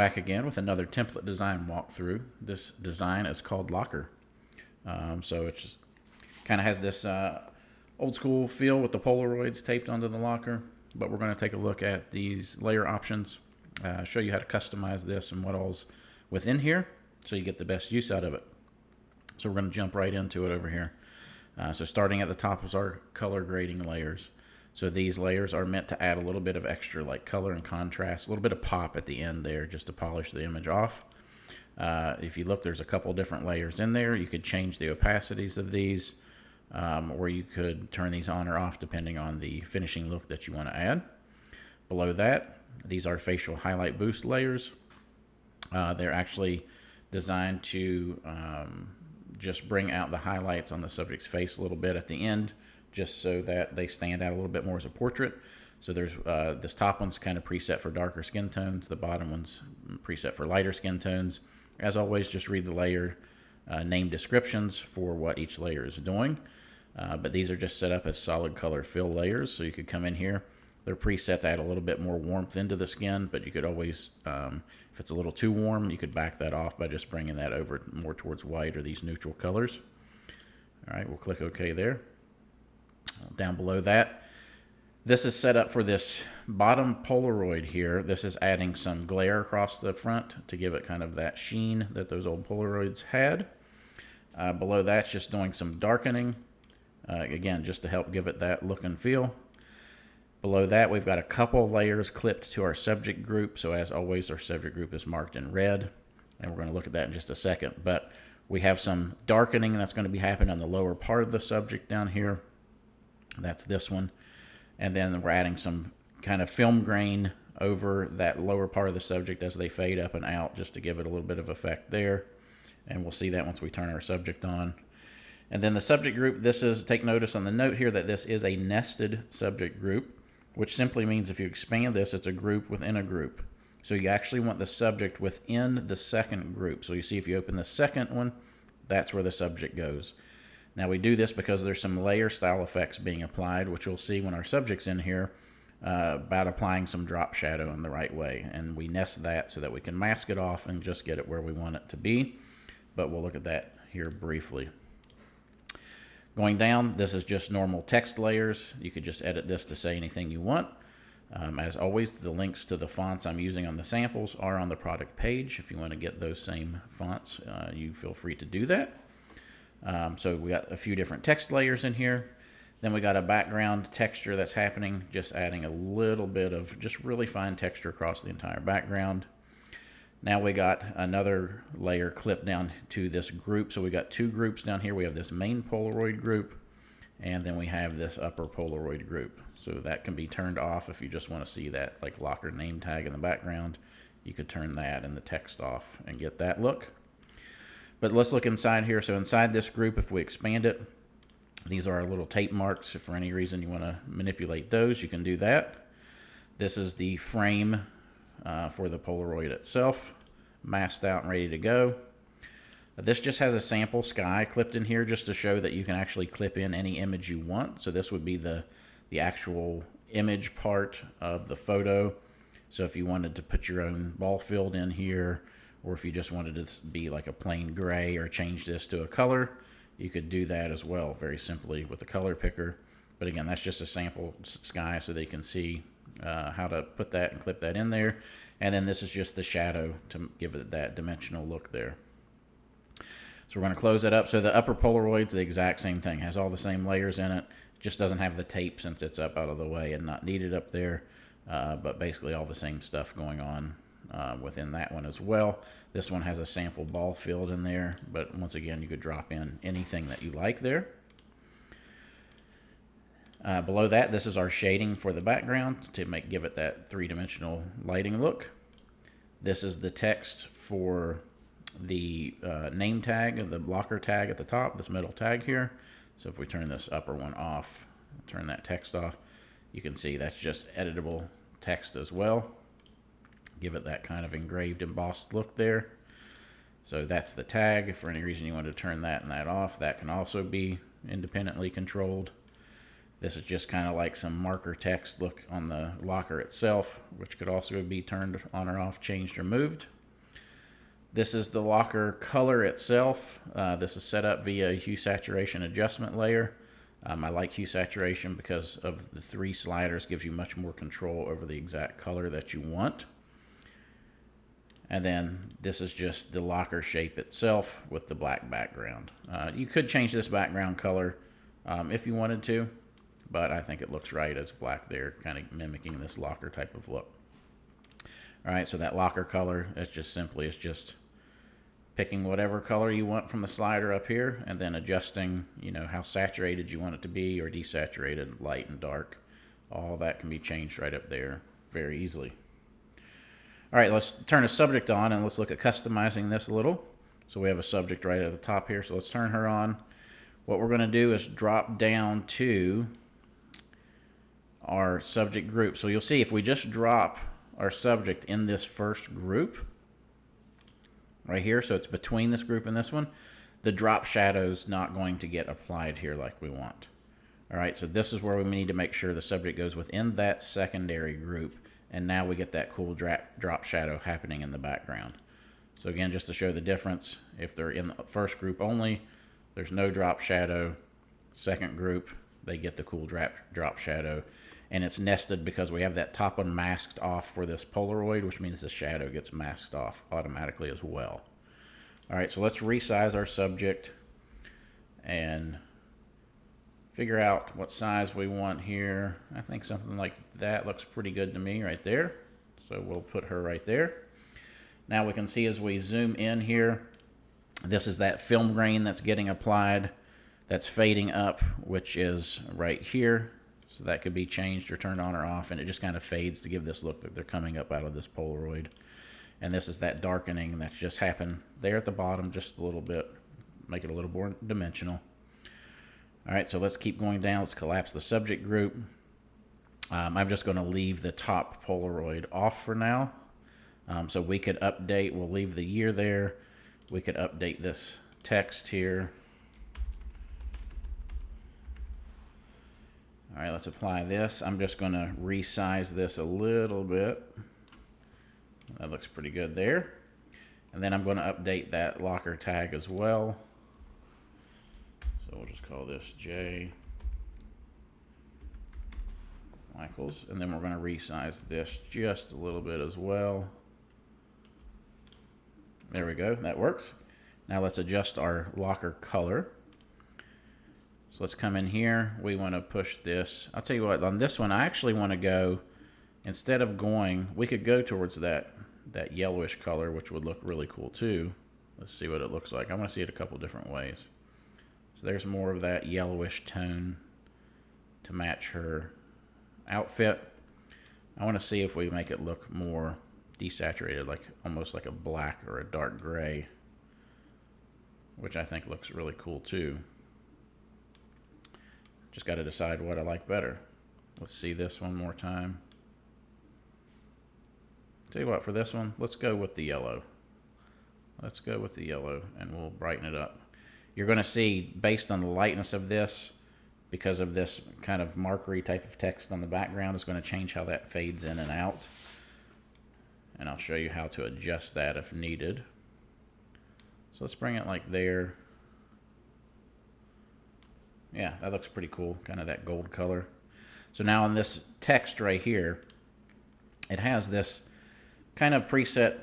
back again with another template design walkthrough. This design is called Locker. So it just kind of has this old school feel with the Polaroids taped onto the locker. But we're going to take a look at these layer options, show you how to customize this and what all's within here so you get the best use out of it. So we're going to jump right into it over here. So starting at the top is our color grading layers. So these layers are meant to add a little bit of extra like color and contrast, a little bit of pop at the end there just to polish the image off. If you look, there's a couple different layers in there. You could change the opacities of these, or you could turn these on or off depending on the finishing look that you want to add. Below that, these are facial highlight boost layers. They're actually designed to just bring out the highlights on the subject's face a little bit at the end, just so that they stand out a little bit more as a portrait. So there's this top one's kind of preset for darker skin tones. The bottom one's preset for lighter skin tones. As always, just read the layer name descriptions for what each layer is doing. But these are just set up as solid color fill layers. So you could come in here. They're preset to add a little bit more warmth into the skin, but you could always, if it's a little too warm, you could back that off by just bringing that over more towards white or these neutral colors. All right, we'll click OK there. Down below that, this is set up for this bottom Polaroid here. This is adding some glare across the front to give it kind of that sheen that those old Polaroids had. Below that's just doing some darkening, again, just to help give it that look and feel. Below that, we've got a couple layers clipped to our subject group. So as always, our subject group is marked in red, and we're going to look at that in just a second. But we have some darkening that's going to be happening on the lower part of the subject down here. That's this one. And then we're adding some kind of film grain over that lower part of the subject as they fade up and out, just to give it a little bit of effect there. And we'll see that once we turn our subject on. And then the subject group, this is, take notice on the note here that this is a nested subject group, which simply means if you expand this, it's a group within a group. So you actually want the subject within the second group. So you see if you open the second one, that's where the subject goes. Now we do this because there's some layer style effects being applied, which we'll see when our subject's in here, about applying some drop shadow in the right way. And we nest that so that we can mask it off and just get it where we want it to be. But we'll look at that here briefly. Going down, this is just normal text layers. You could just edit this to say anything you want. As always, the links to the fonts I'm using on the samples are on the product page. If you want to get those same fonts, you feel free to do that. So we got a few different text layers in here. Then we got a background texture that's happening, just adding a little bit of just really fine texture across the entire background. Now we got another layer clipped down to this group. So we got two groups down here. We have this main Polaroid group, and then we have this upper Polaroid group. So that can be turned off if you just want to see that like locker name tag in the background. You could turn that and the text off and get that look. But let's look inside here. So inside this group, if we expand it, these are our little tape marks. If for any reason you want to manipulate those, you can do that. This is the frame for the Polaroid itself, masked out and ready to go. This just has a sample sky clipped in here just to show that you can actually clip in any image you want. So this would be the actual image part of the photo. So if you wanted to put your own ball field in here, or if you just wanted to be like a plain gray or change this to a color, you could do that as well very simply with the color picker. But again, that's just a sample sky so they can see how to put that and clip that in there. And then this is just the shadow to give it that dimensional look there. So we're going to close that up. So the upper Polaroid's the exact same thing, has all the same layers in it, just doesn't have the tape since it's up out of the way and not needed up there, but basically all the same stuff going on within that one as well. This one has a sample ball field in there, but once again, you could drop in anything that you like there. Below that, this is our shading for the background to give it that three-dimensional lighting look. This is the text for the name tag, the blocker tag at the top, this middle tag here. So if we turn this upper one off, turn that text off, you can see that's just editable text as well. Give it that kind of engraved, embossed look there. So that's the tag. If for any reason you want to turn that and that off, that can also be independently controlled. This is just kind of like some marker text look on the locker itself, which could also be turned on or off, changed or moved. This is the locker color itself. This is set up via hue saturation adjustment layer. I like hue saturation because of the 3 sliders, gives you much more control over the exact color that you want. And then this is just the locker shape itself with the black background. You could change this background color if you wanted to, but I think it looks right as black there, kind of mimicking this locker type of look. All right, so that locker color is just simply picking whatever color you want from the slider up here, and then adjusting, you know, how saturated you want it to be or desaturated, light and dark. All that can be changed right up there very easily. All right, let's turn a subject on and let's look at customizing this a little. So we have a subject right at the top here, so let's turn her on. What we're going to do is drop down to our subject group. So you'll see if we just drop our subject in this first group right here, so it's between this group and this one, the drop shadow's not going to get applied here like we want. All right, so this is where we need to make sure the subject goes within that secondary group, and now we get that cool drop shadow happening in the background. So again, just to show the difference, if they're in the first group only, there's no drop shadow. Second group, they get the cool drop shadow. And it's nested because we have that top one masked off for this Polaroid, which means the shadow gets masked off automatically as well. All right, so let's resize our subject and figure out what size we want here. I think something like that looks pretty good to me right there. So we'll put her right there. Now we can see as we zoom in here, this is that film grain that's getting applied, that's fading up, which is right here. So that could be changed or turned on or off, and it just kind of fades to give this look that they're coming up out of this Polaroid. And this is that darkening that's just happened there at the bottom just a little bit, make it a little more dimensional. All right, so let's keep going down. Let's collapse the subject group. I'm just going to leave the top Polaroid off for now. So we could update, we'll leave the year there. We could update this text here. All right, let's apply this. I'm just going to resize this a little bit. That looks pretty good there. And then I'm going to update that locker tag as well. So we'll just call this J Michaels. And then we're going to resize this just a little bit as well. There we go, that works. Now let's adjust our locker color. So let's come in here. We want to push this. I'll tell you what, on this one, I actually want to go, instead of going, we could go towards that yellowish color, which would look really cool too. Let's see what it looks like. I want to see it a couple different ways. So there's more of that yellowish tone to match her outfit. I want to see if we make it look more desaturated, like almost like a black or a dark gray, which I think looks really cool too. Just got to decide what I like better. Let's see this one more time. Tell you what, for this one, let's go with the yellow. Let's go with the yellow and we'll brighten it up. You're going to see, based on the lightness of this, because of this kind of markery type of text on the background, it's going to change how that fades in and out. And I'll show you how to adjust that if needed. So let's bring it like there. Yeah, that looks pretty cool, kind of that gold color. So now in this text right here, it has this kind of preset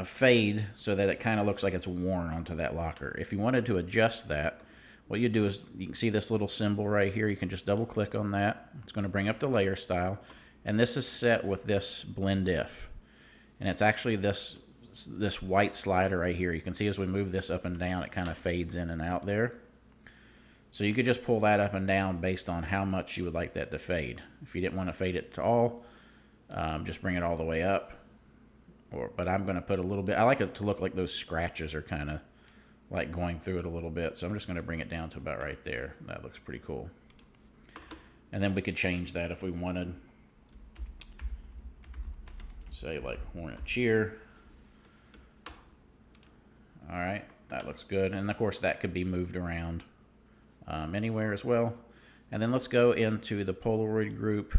fade so that it kind of looks like it's worn onto that locker. If you wanted to adjust that, what you do is, you can see this little symbol right here. You can just double click on that. It's going to bring up the layer style. And this is set with this blend if. And it's actually this white slider right here. You can see as we move this up and down, it kind of fades in and out there. So you could just pull that up and down based on how much you would like that to fade. If you didn't want to fade it at all, just bring it all the way up. But I'm going to put a little bit, I like it to look like those scratches are kind of like going through it a little bit. So I'm just going to bring it down to about right there. That looks pretty cool. And then we could change that if we wanted. Say like Hornet Cheer. All right, that looks good. And of course that could be moved around anywhere as well. And then let's go into the Polaroid group.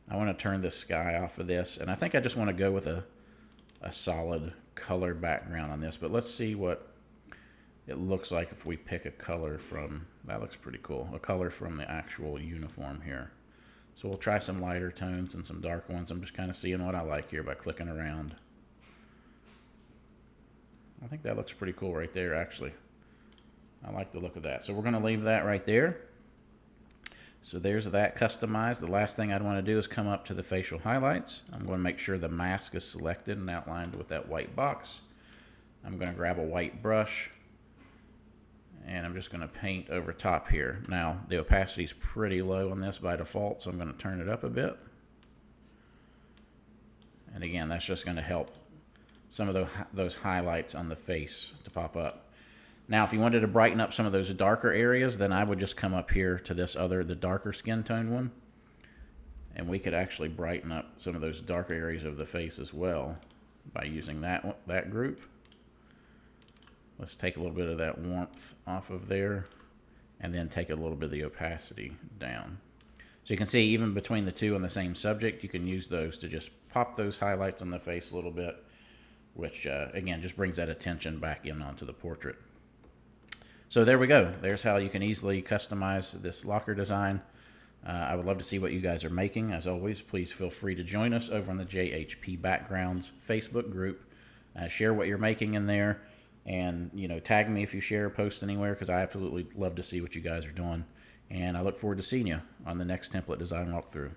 I want to turn the sky off of this, and I think I just want to go with a solid color background on this, but let's see what it looks like if we pick a color from, that looks pretty cool, a color from the actual uniform here. So we'll try some lighter tones and some dark ones. I'm just kind of seeing what I like here by clicking around. I think that looks pretty cool right there, actually. I like the look of that. So we're going to leave that right there. So there's that customized. The last thing I'd want to do is come up to the facial highlights. I'm going to make sure the mask is selected and outlined with that white box. I'm going to grab a white brush, and I'm just going to paint over top here. Now, the opacity is pretty low on this by default, so I'm going to turn it up a bit. And again, that's just going to help some of those highlights on the face to pop up. Now, if you wanted to brighten up some of those darker areas, then I would just come up here to this other, the darker skin tone one, and we could actually brighten up some of those darker areas of the face as well by using that group. Let's take a little bit of that warmth off of there, and then take a little bit of the opacity down. So you can see even between the two on the same subject, you can use those to just pop those highlights on the face a little bit, which again just brings that attention back in onto the portrait. So there we go. There's how you can easily customize this locker design. I would love to see what you guys are making. As always, please feel free to join us over on the JHP Backgrounds Facebook group. Share what you're making in there, and tag me if you share or post anywhere, because I absolutely love to see what you guys are doing. And I look forward to seeing you on the next template design walkthrough.